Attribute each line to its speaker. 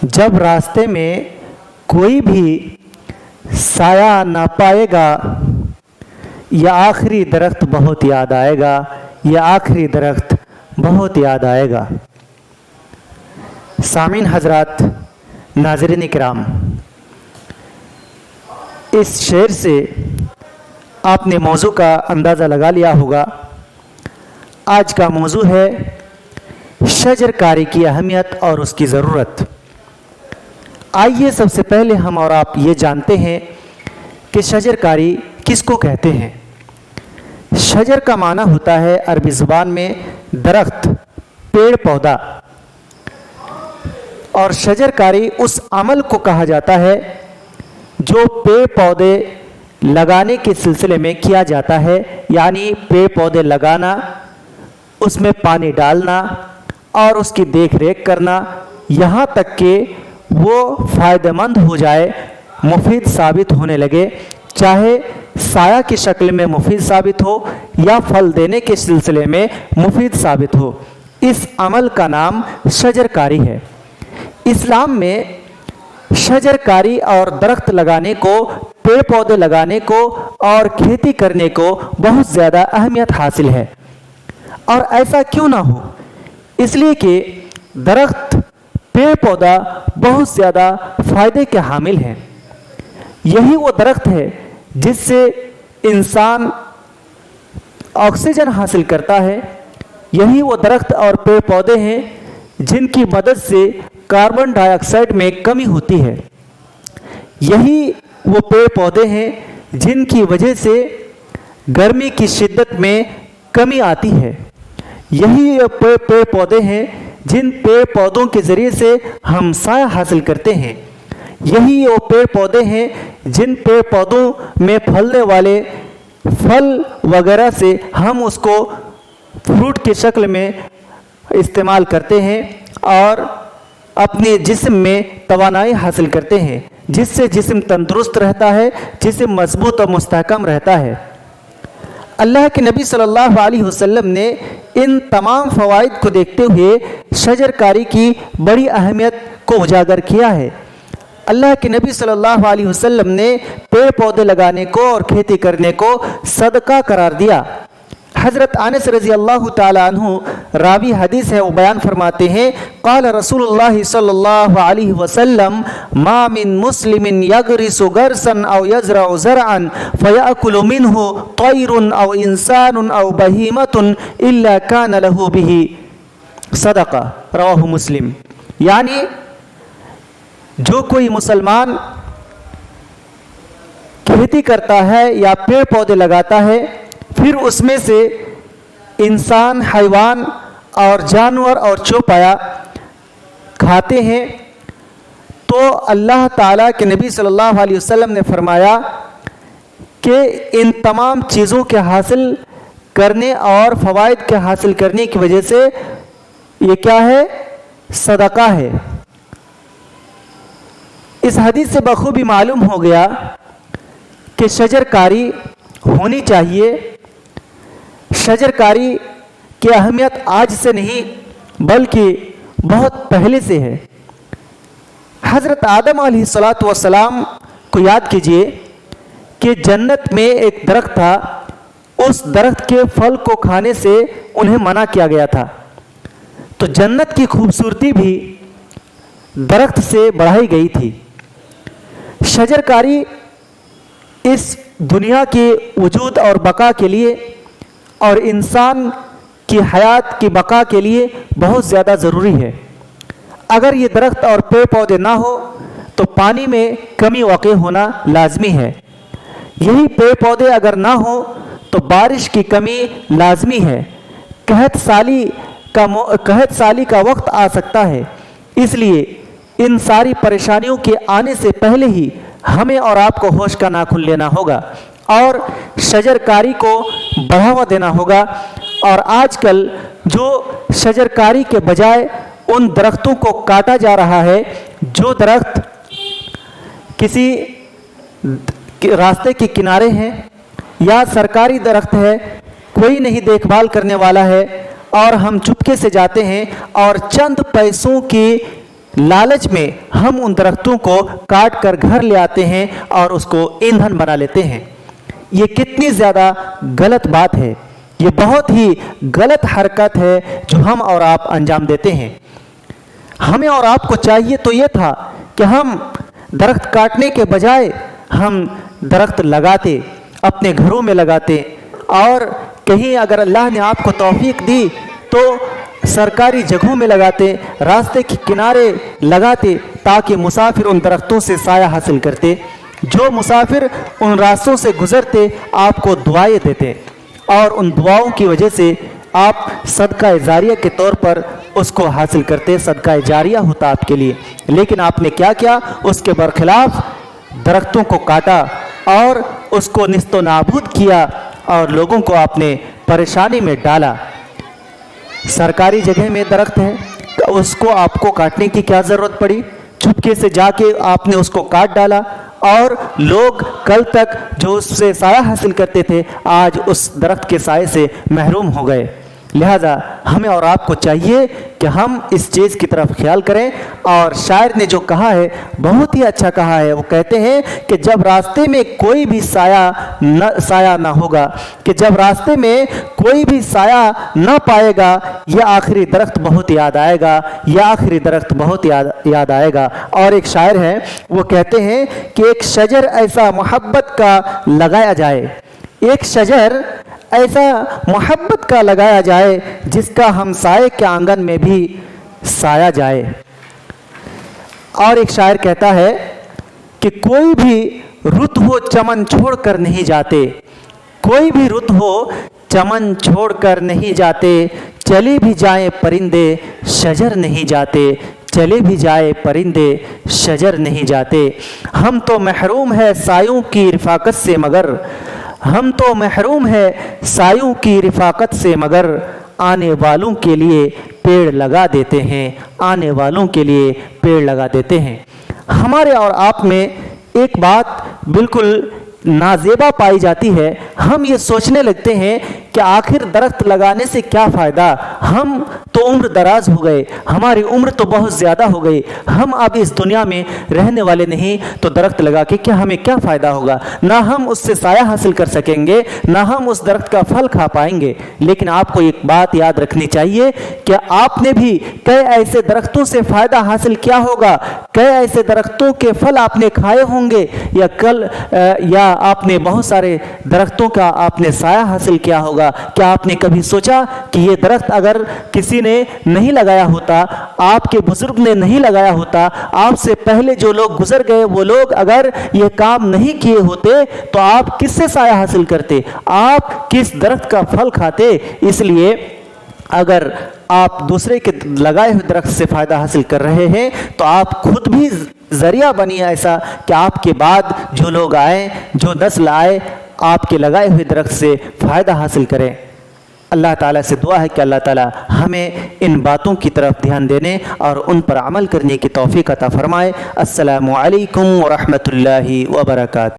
Speaker 1: जब रास्ते में कोई भी साया ना पाएगा, यह आखिरी दरख्त बहुत याद आएगा, यह आखिरी दरख्त बहुत याद आएगा। सामीन हजरात, नाज़रीन इकराम, इस शेर से आपने मौजू का अंदाज़ा लगा लिया होगा। आज का मौजू है शजरकारी की अहमियत और उसकी ज़रूरत। आइए सबसे पहले हम और आप ये जानते हैं कि शजरकारी किसको कहते हैं। शजर का माना होता है अरबी ज़ुबान में दरख्त, पेड़ पौधा, और शजरकारी उस अमल को कहा जाता है जो पेड़ पौधे लगाने के सिलसिले में किया जाता है। यानी पेड़ पौधे लगाना, उसमें पानी डालना और उसकी देख रेख करना, यहाँ तक कि वो फ़ायदेमंद हो जाए, मुफीद साबित होने लगे, चाहे साया की शक्ल में मुफीद साबित हो या फल देने के सिलसिले में मुफीद साबित हो। इस अमल का नाम शजरकारी है। इस्लाम में शजरकारी और दरख्त लगाने को, पेड़ पौधे लगाने को और खेती करने को बहुत ज़्यादा अहमियत हासिल है। और ऐसा क्यों ना हो, इसलिए कि दरख्त, पेड़ पौधा बहुत ज़्यादा फ़ायदे के हामिल हैं। यही वो दरख्त है जिससे इंसान ऑक्सीजन हासिल करता है। यही वो दरख्त और पेड़ पौधे हैं जिनकी मदद से कार्बन डाइऑक्साइड में कमी होती है। यही वो पेड़ पौधे हैं जिनकी वजह से गर्मी की शिद्दत में कमी आती है। यही पेड़ पौधे हैं जिन पेड़ पौधों के ज़रिए से हम साया हासिल करते हैं। यही वो पेड़ पौधे हैं जिन पेड़ पौधों में फलने वाले फल वगैरह से हम उसको फ्रूट की शक्ल में इस्तेमाल करते हैं और अपने जिस्म में तवानाई हासिल करते हैं, जिससे जिस्म तंदुरुस्त रहता है, जिस्म मजबूत और मुस्तहकम रहता है। अल्लाह के नबी सल्लल्लाहु अलैहि वसल्लम ने इन तमाम फ़वाइद को देखते हुए शजरकारी की बड़ी अहमियत को उजागर किया है। अल्लाह के नबी सल्लल्लाहु अलैहि वसल्लम ने पेड़ पौधे लगाने को और खेती करने को सदका करार दिया। हज़रत अनस रज़ी अल्लाह ताला अन्हु रावी हदीस है, वो बयान फरमाते हैं, क़ाल रसूलुल्लाह सल्लल्लाहु अलैहि वसल्लम मा मिन मुस्लिमिन यगरिसु गरसन औ यज़रउ ज़रअन फयअकुलु मिन्हु तयरुन औ इंसानुन औ बहीमतुन इल्ला कान लहु बिही सदका, रवाहु मुस्लिम। यानी जो कोई मुसलमान खेती करता है या पेड़ पौधे लगाता है, फिर उसमें से इंसान, हैवान और जानवर और चौपाया खाते हैं, तो अल्लाह ताला के नबी सल्लल्लाहु अलैहि वसल्लम ने फरमाया कि इन तमाम चीज़ों के हासिल करने और फ़वाइद के हासिल करने की वजह से ये क्या है, सदका है। इस हदीस से बखूबी मालूम हो गया कि शजरकारी होनी चाहिए। शजरकारी की अहमियत आज से नहीं बल्कि बहुत पहले से है। हज़रत आदम अलैहिस्सलातु वस्सलाम को याद कीजिए कि जन्नत में एक दरख्त था, उस दरख्त के फल को खाने से उन्हें मना किया गया था। तो जन्नत की खूबसूरती भी दरख्त से बढ़ाई गई थी। शजरकारी इस दुनिया के वजूद और बका के लिए और इंसान की हयात की बका के लिए बहुत ज़्यादा ज़रूरी है। अगर ये दरख्त और पेड़ पौधे ना हो तो पानी में कमी वाक़ई होना लाजमी है। यही पेड़ पौधे अगर ना हो तो बारिश की कमी लाजमी है। कहत साली का वक्त आ सकता है। इसलिए इन सारी परेशानियों के आने से पहले ही हमें और आपको होश का नाखून लेना होगा और शजरकारी को बढ़ावा देना होगा। और आजकल जो शजरकारी के बजाय उन दरख्तों को काटा जा रहा है, जो दरख्त किसी रास्ते के किनारे हैं या सरकारी दरख्त है, कोई नहीं देखभाल करने वाला है और हम चुपके से जाते हैं और चंद पैसों की लालच में हम उन दरख्तों को काट कर घर ले आते हैं और उसको ईंधन बना लेते हैं। ये कितनी ज़्यादा गलत बात है, ये बहुत ही गलत हरकत है जो हम और आप अंजाम देते हैं। हमें और आपको चाहिए तो ये था कि हम दरख्त काटने के बजाय हम दरख्त लगाते, अपने घरों में लगाते, और कहीं अगर अल्लाह ने आपको तौफीक दी तो सरकारी जगहों में लगाते, रास्ते के किनारे लगाते, ताकि मुसाफिर उन दरख्तों से साया हासिल करते। जो मुसाफिर उन रास्तों से गुज़रते आपको दुआएं देते और उन दुआओं की वजह से आप सदका जारिया के तौर पर उसको हासिल करते, सदका जारिया होता आपके लिए। लेकिन आपने क्या किया, उसके बरखिलाफ दरख्तों को काटा और उसको निस्तो नाबूद किया और लोगों को आपने परेशानी में डाला। सरकारी जगह में दरख्त है, उसको आपको काटने की क्या ज़रूरत पड़ी? चुपके से जाके आपने उसको काट डाला और लोग कल तक जो उससे साया हासिल करते थे आज उस दरख्त के साए से महरूम हो गए। लिहाजा हमें और आपको चाहिए कि हम इस चीज़ की तरफ ख्याल करें। और शायर ने जो कहा है बहुत ही अच्छा कहा है, वो कहते हैं कि जब रास्ते में कोई भी साया ना होगा, कि जब रास्ते में कोई भी साया ना पाएगा, ये आखिरी दरख्त बहुत याद आएगा, ये आखिरी दरख्त बहुत याद आएगा। और एक शायर है वो कहते हैं कि एक शजर ऐसा मोहब्बत का लगाया जाए, एक शजर ऐसा मोहब्बत का लगाया जाए जिसका हमसाए के आंगन में भी साया जाए। और एक शायर कहता है कि कोई भी रुत हो चमन छोड़ कर नहीं जाते, कोई भी रुत हो चमन छोड़ कर नहीं जाते, चले भी जाए परिंदे शजर नहीं जाते, चले भी जाए परिंदे शजर नहीं जाते। हम तो महरूम है सायों की रिफाकत से मगर, हम तो महरूम है सायों की रिफाकत से मगर, आने वालों के लिए पेड़ लगा देते हैं, आने वालों के लिए पेड़ लगा देते हैं। हमारे और आप में एक बात बिल्कुल नाजेबा पाई जाती है, हम ये सोचने लगते हैं कि आखिर दरख्त लगाने से क्या फ़ायदा, हम तो उम्र दराज हो गए, हमारी उम्र तो बहुत ज़्यादा हो गई, हम अब इस दुनिया में रहने वाले नहीं, तो दरख्त लगा के क्या हमें क्या फ़ायदा होगा? ना हम उससे साया हासिल कर सकेंगे, ना हम उस दरख्त का फल खा पाएंगे। लेकिन आपको एक बात याद रखनी चाहिए कि आपने भी कई ऐसे दरख्तों से फ़ायदा हासिल किया होगा, कई ऐसे दरख्तों के फल आपने खाए होंगे, या आपने बहुत सारे दरख्तों का आपने साया हासिल किया होगा। क्या आपने कभी सोचा कि ये दरख्त अगर किसी ने नहीं लगाया होता, आपके बुजुर्ग ने नहीं लगाया होता, आपसे पहले जो लोग गुजर गए वो लोग अगर ये काम नहीं किए होते तो आप किससे साया हासिल करते, आप किस दरख्त का फल खाते? इसलिए अगर आप दूसरे के लगाए हुए दरख्त से फ़ायदा हासिल कर रहे हैं तो आप खुद भी ज़रिया बनिए ऐसा कि आपके बाद जो लोग आए, जो नस्ल आए, आपके लगाए हुए दरख्त से फ़ायदा हासिल करें। अल्लाह ताला से दुआ है कि अल्लाह ताला हमें इन बातों की तरफ ध्यान देने और उन पर अमल करने की तौफीक अता फरमाए। अस्सलामु अलैकुम व रहमतुल्लाहि व बरकातहू।